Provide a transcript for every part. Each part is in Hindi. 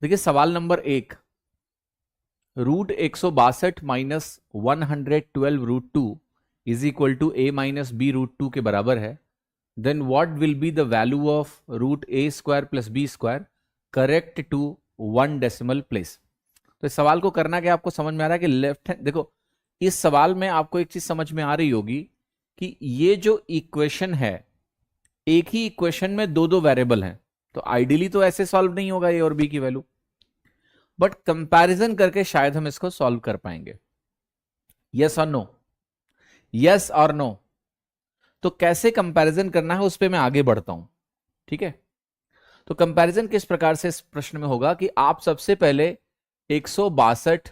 देखिए सवाल number 1, root 162 minus 112 root 2 is equal to a minus b root 2 के बराबर है। Then what will be the value of root a square plus b square correct to 1 decimal place. तो इस सवाल को करना क्या आपको समझ में आ रहा है कि लेफ्ट हैंड, देखो इस सवाल में आपको एक चीज समझ में आ रही होगी कि ये जो इक्वेशन है, एक ही इक्वेशन में दो दो वेरिएबल हैं, तो आइडियली तो ऐसे सॉल्व नहीं होगा ए और बी की वैल्यू, बट कंपैरिजन करके शायद हम इसको सॉल्व कर पाएंगे। यस और नो, यस और नो। तो कैसे कंपैरिजन करना है उस पर मैं आगे बढ़ता हूं, ठीक है। तो कंपैरिजन किस प्रकार से इस प्रश्न में होगा कि आप सबसे पहले 162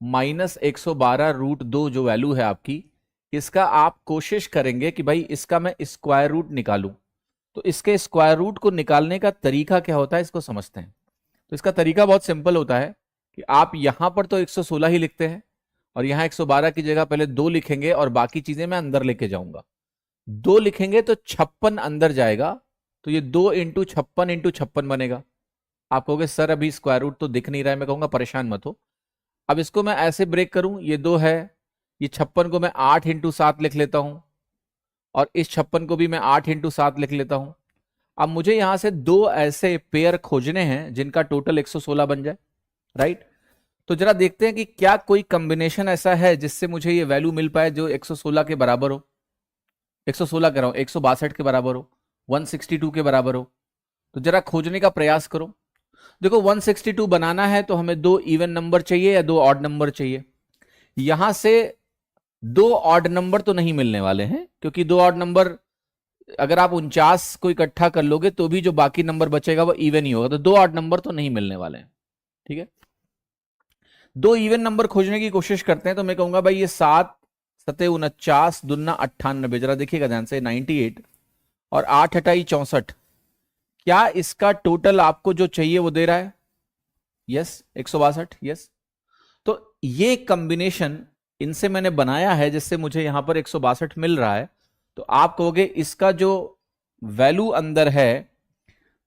माइनस 112 रूट 2 जो वैल्यू है आपकी, इसका आप कोशिश करेंगे कि भाई इसका मैं स्क्वायर रूट निकालूं। तो इसके स्क्वायर रूट को निकालने का तरीका क्या होता है इसको समझते हैं। तो इसका तरीका बहुत सिंपल होता है कि आप यहां पर तो 116 ही लिखते हैं और यहां 112 की जगह पहले 2 लिखेंगे और बाकी चीजें मैं अंदर लेके जाऊंगा। 2 लिखेंगे तो 56 अंदर जाएगा, तो ये 2 इंटू 56 बनेगा। आप कहोगे सर अभी स्क्वायर रूट तो दिख नहीं रहा है, मैं कहूंगा परेशान मत हो। अब इसको मैं ऐसे ब्रेक करूं, ये 2 है, ये 56 को मैं 8 इंटू 7 लिख लेता हूं और इस 56 को भी मैं 8 इंटू 7 लिख लेता हूं। अब मुझे यहां से 2 ऐसे पेयर खोजने हैं जिनका टोटल 116 बन जाए, राइट। तो जरा देखते हैं कि क्या कोई कॉम्बिनेशन ऐसा है जिससे मुझे ये वैल्यू मिल पाए जो 116 के बराबर हो, 116 कह रहा हूं, 162 के बराबर हो, 162 के बराबर हो। तो जरा खोजने का प्रयास करो। देखो 162 बनाना है तो हमें 2 इवन नंबर चाहिए या 2 ऑड नंबर चाहिए। यहां से 2 ऑड नंबर तो नहीं मिलने वाले हैं, क्योंकि 2 ऑड नंबर अगर आप 49 को इकट्ठा कर लोगे तो भी जो बाकी नंबर बचेगा वो इवन ही होगा। तो 2 ऑड नंबर तो नहीं मिलने वाले हैं, ठीक है। 2 इवन नंबर खोजने की कोशिश करते हैं। तो मैं कहूंगा भाई ये 7 सते 49 दूना 98, जरा देखिएगा ध्यान से, 98 और 8 हटाई 64। क्या इसका टोटल आपको जो चाहिए वो दे रहा है? Yes, 162, yes. तो ये कॉम्बिनेशन इनसे मैंने बनाया है जिससे मुझे यहां पर 162 मिल रहा है। तो आप कहोगे इसका जो वैल्यू अंदर है,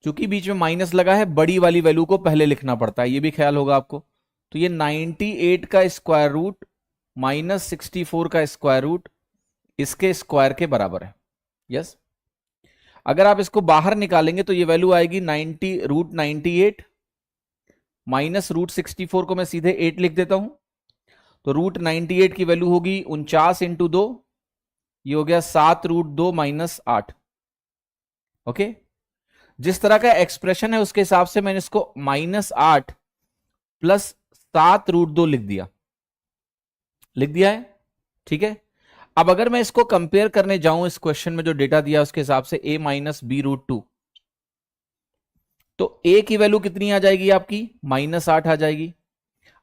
चूंकि बीच में माइनस लगा है, बड़ी वाली वैल्यू को पहले लिखना पड़ता है, ये भी ख्याल होगा आपको। तो ये 98 का स्क्वायर रूट माइनस 64 का स्क्वायर रूट इसके स्क्वायर के बराबर है, यस। अगर आप इसको बाहर निकालेंगे तो ये वैल्यू आएगी 90 रूट 98 माइनस रूट 64 को मैं सीधे 8 लिख देता हूं। तो रूट 98 की वैल्यू होगी 49 इंटू 2, ये हो गया 7 रूट 2 माइनस 8। ओके, जिस तरह का एक्सप्रेशन है उसके हिसाब से मैंने इसको -8 प्लस 7 रूट 2 लिख दिया है, ठीक है। अब अगर मैं इसको कंपेयर करने जाऊं इस क्वेश्चन में जो डेटा दिया उसके हिसाब से a माइनस बी रूट 2, तो a की वैल्यू कितनी आ जाएगी आपकी? -8 आ जाएगी।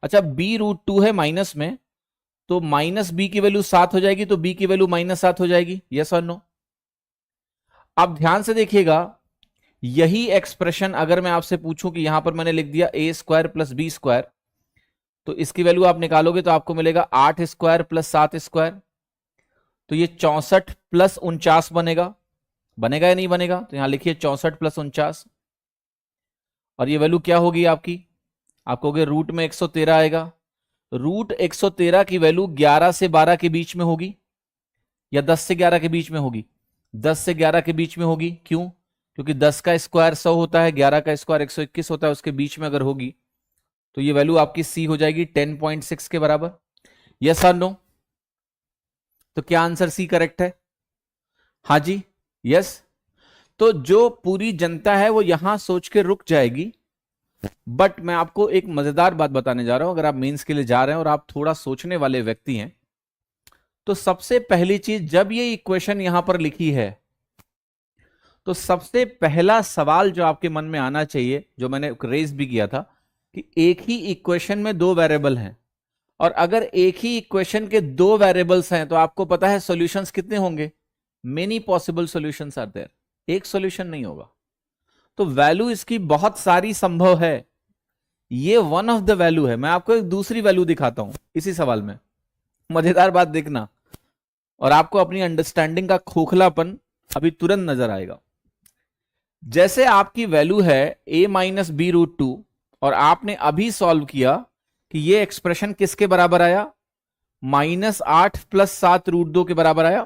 अच्छा, b रूट 2 है माइनस में, तो माइनस बी की वैल्यू 7 हो जाएगी, तो b की वैल्यू -7 हो जाएगी। यस और नो? अब ध्यान से देखिएगा, यही एक्सप्रेशन अगर मैं आपसे पूछूं कि यहां पर मैंने लिख दिया a square plus b square, तो इसकी वैल्यू आप निकालोगे तो आपको मिलेगा 8 स्क्वायर प्लस 7 स्क्वायर, तो ये 64 प्लस 49 बनेगा या नहीं बनेगा? तो यहां लिखिए 64 प्लस 49, और ये वैल्यू क्या होगी आपकी? आप कहोगे रूट में 113 आएगा। रूट 113 की वैल्यू 11 से 12 के बीच में होगी या 10 से 11 के बीच में होगी? 10 से 11 के बीच में होगी। क्यों? क्योंकि 10 का स्क्वायर 100 होता है, 11 का स्क्वायर 121 होता है, उसके बीच में अगर होगी तो ये वैल्यू आपकी सी हो जाएगी 10.6 के बराबर। यस और नो? तो क्या आंसर सी करेक्ट है? हाँ जी, यस। तो जो पूरी जनता है वो यहां सोच के रुक जाएगी, बट मैं आपको एक मजेदार बात बताने जा रहा हूं। अगर आप मेंस के लिए जा रहे हैं और आप थोड़ा सोचने वाले व्यक्ति हैं, तो सबसे पहली चीज, जब ये इक्वेशन यहां पर लिखी है तो सबसे पहला सवाल जो आपके मन में आना चाहिए, जो मैंने रेज भी किया था, कि एक ही इक्वेशन में 2 वेरिएबल हैं, और अगर एक ही इक्वेशन के 2 वेरिएबल्स हैं तो आपको पता है सॉल्यूशंस कितने होंगे? Many possible solutions are there, एक सॉल्यूशन नहीं होगा। तो वैल्यू इसकी बहुत सारी संभव है, ये वन ऑफ द वैल्यू है। मैं आपको एक दूसरी वैल्यू दिखाता हूं इसी सवाल में, मजेदार बात देखना, और आपको अपनी अंडरस्टैंडिंग का खोखलापन अभी तुरंत नजर आएगा। जैसे आपकी वैल्यू है a माइनस बी रूट 2, और आपने अभी सॉल्व किया कि ये एक्सप्रेशन किसके बराबर आया, -8 + 7 √2 के बराबर आया,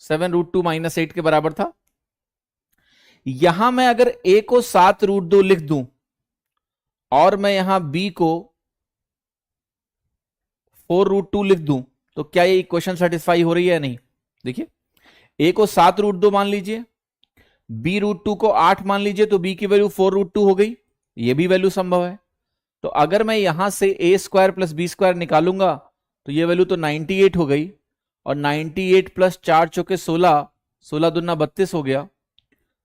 7 √2 - 8 के बराबर था। यहां मैं अगर a को 7 √2 लिख दूं और मैं यहां b को 4 √2 लिख दूं, तो क्या ये इक्वेशन सेटिस्फाई हो रही है या नहीं? देखिए, a को 7 √2 मान लीजिए, b √2 को 8 मान लीजिए, तो b की वैल्यू 4 √2 हो गई, ये भी वैल्यू संभव है। तो अगर मैं यहां से a² + b² निकालूंगा तो ये वैल्यू तो 98 हो गई, और 98 + 4 चौके 16, 16 दूना 32 हो गया,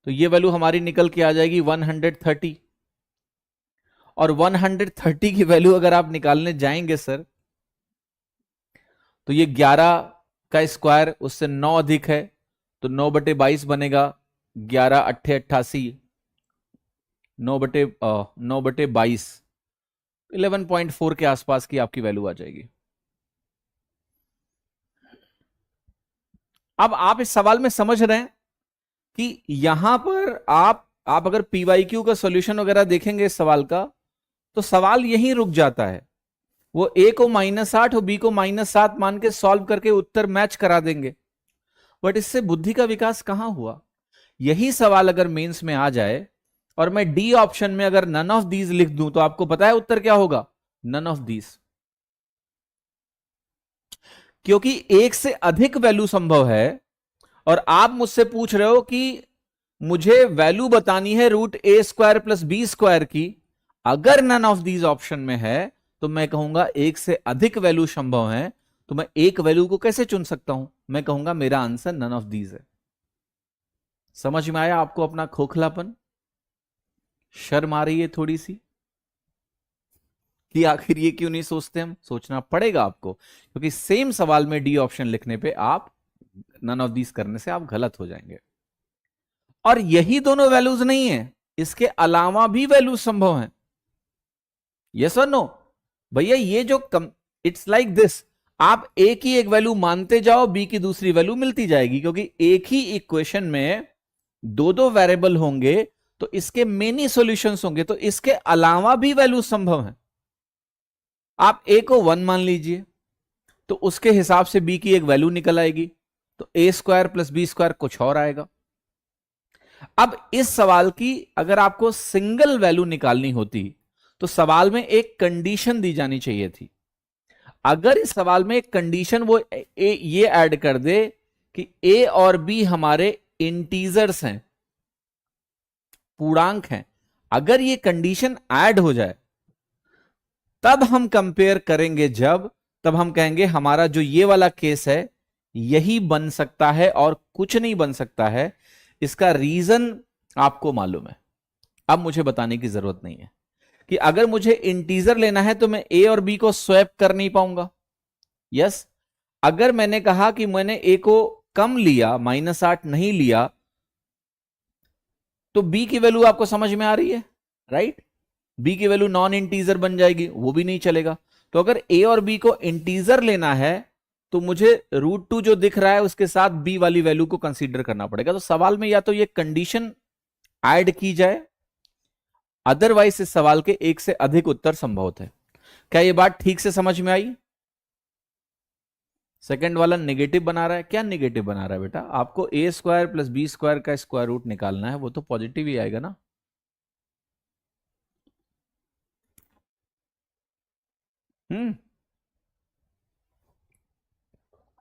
तो ये वैल्यू हमारी निकल के आ जाएगी 130। और 130 की वैल्यू अगर आप निकालने जाएंगे सर, तो ये 11 का स्क्वायर उससे 9 अधिक है, तो 9/22 बनेगा, 11 × 8 = 88, 9/22, 11.4 के आसपास की आपकी वैल्यू आ जाएगी। अब आप इस सवाल में समझ रहे हैं कि यहां पर आप अगर पीवाईक्यू का सॉल्यूशन वगैरह देखेंगे इस सवाल का, तो सवाल यहीं रुक जाता है। वो a को -8 और b को -7 मान के सॉल्व करके उत्तर मैच करा देंगे, बट इससे बुद्धि का विकास कहां हुआ। यही सवाल अगर मेंस में आ जाए और मैं डी ऑप्शन में अगर नन ऑफ दीज लिख दूं, तो आपको पता है उत्तर क्या होगा, नन ऑफ दीज। क्योंकि एक से अधिक वैल्यू संभव है, और आप मुझसे पूछ रहे हो कि मुझे वैल्यू बतानी है √a² + b² की। अगर नन ऑफ दीज ऑप्शन में है तो मैं कहूंगा एक से अधिक वैल्यू संभव है, तो मैं एक वैल्यू को कैसे चुन सकता हूं, मैं कहूंगा मेरा आंसर नन ऑफ दीज है। समझ में आया आपको अपना खोखलापन? शर्म आ रही है थोड़ी सी कि आखिर ये क्यों नहीं सोचते हम? सोचना पड़ेगा आपको, क्योंकि सेम सवाल में डी ऑप्शन लिखने पे आप नन ऑफ दीज करने से आप गलत हो जाएंगे। और यही दोनों वैल्यूज नहीं है, इसके अलावा भी वैल्यू संभव हैं। यस और नो? भैया ये जो इट्स लाइक दिस, आप ए की एक वैल्यू मानते जाओ, बी की दूसरी वैल्यू मिलती जाएगी, क्योंकि एक ही इक्वेशन में दो दो वेरिएबल होंगे तो इसके मेनी सॉल्यूशंस होंगे, तो इसके अलावा भी वैल्यू संभव है। आप ए को 1 मान लीजिए, तो उसके हिसाब से बी की एक वैल्यू निकल आएगी, तो a² + b² कुछ और आएगा। अब इस सवाल की अगर आपको सिंगल वैल्यू निकालनी होती तो सवाल में एक कंडीशन दी जानी चाहिए थी। अगर इस सवाल में एक कंडीशन वो ये ऐड कर दे कि a और b हमारे इंटीजर्स हैं, पूर्णांक हैं, अगर ये कंडीशन ऐड हो जाए तब हम कंपेयर करेंगे, तब हम कहेंगे हमारा जो ये वाला केस है यही बन सकता है और कुछ नहीं बन सकता है। इसका रीजन आपको मालूम है, अब मुझे बताने की जरूरत नहीं है कि अगर मुझे इंटीजर लेना है तो मैं a और b को स्वैप कर नहीं पाऊंगा। यस, अगर मैंने कहा कि मैंने a को कम लिया, -8 नहीं लिया, तो b की वैल्यू आपको समझ में आ रही है, राइट? b की वैल्यू नॉन इंटीजर बन जाएगी, वो भी नहीं चलेगा। तो अगर a और b को इंटीजर लेना है तो मुझे √2 जो दिख रहा है उसके साथ b वाली वैल्यू को कंसीडर करना पड़ेगा। तो सवाल में या तो ये कंडीशन ऐड की जाए, अदरवाइज इस सवाल के एक से अधिक उत्तर संभव थे। क्या ये बात ठीक से समझ में आई? सेकंड वाला नेगेटिव बना रहा है। क्या नेगेटिव बना रहा है बेटा? आपको a² + b² का स्क्वायर रूट निकालना है, वो तो पॉजिटिव ही आएगा ना।